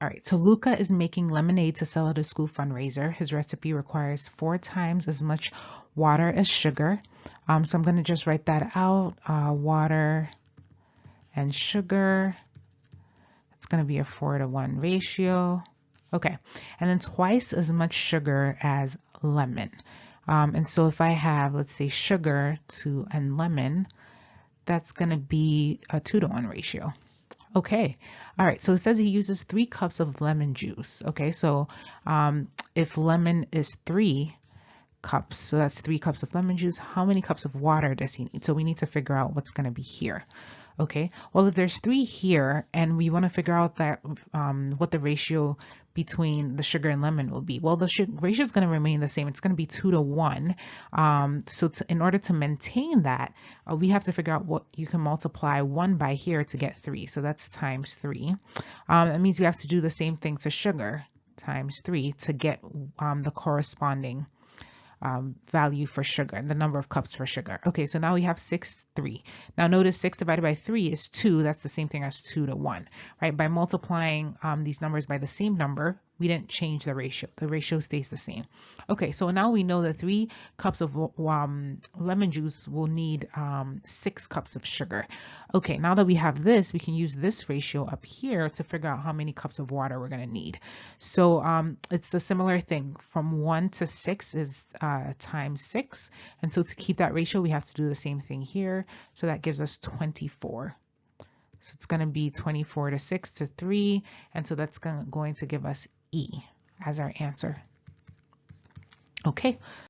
All right, so Luca is making lemonade to sell at a school fundraiser. His recipe requires 4 times as much water as sugar. So I'm going to just write that out. Water and sugar. It's going to be a 4-to-1 ratio. Okay, and then twice as much sugar as lemon. And so if I have, let's say, sugar and lemon, that's going to be a 2-to-1 ratio. Okay, all right, so it says he uses 3 cups of lemon juice. Okay, so if lemon is 3 cups, so that's 3 cups of lemon juice, how many cups of water does he need? So we need to figure out what's going to be here. Okay, well, if there's 3 here and we want to figure out that what the ratio between the sugar and lemon will be, well, the ratio is going to remain the same. It's going to be 2-to-1. So in order to maintain that, we have to figure out what you can multiply 1 by here to get 3. So that's times 3. That means we have to do the same thing to sugar, times 3, to get the corresponding value for sugar, the number of cups for sugar. Okay, so now we have 6, 3. Now notice 6 divided by 3 is 2. That's the same thing as 2-to-1, right? By multiplying these numbers by the same number, we didn't change the ratio. The ratio stays the same. Okay, so now we know that 3 cups of lemon juice will need 6 cups of sugar. Okay, now that we have this, we can use this ratio up here to figure out how many cups of water we're going to need. So it's a similar thing. From 1 to 6 is times 6. And so to keep that ratio, we have to do the same thing here. So that gives us 24. So it's going to be 24 to 6 to 3. And so that's going to give us E as our answer. Okay.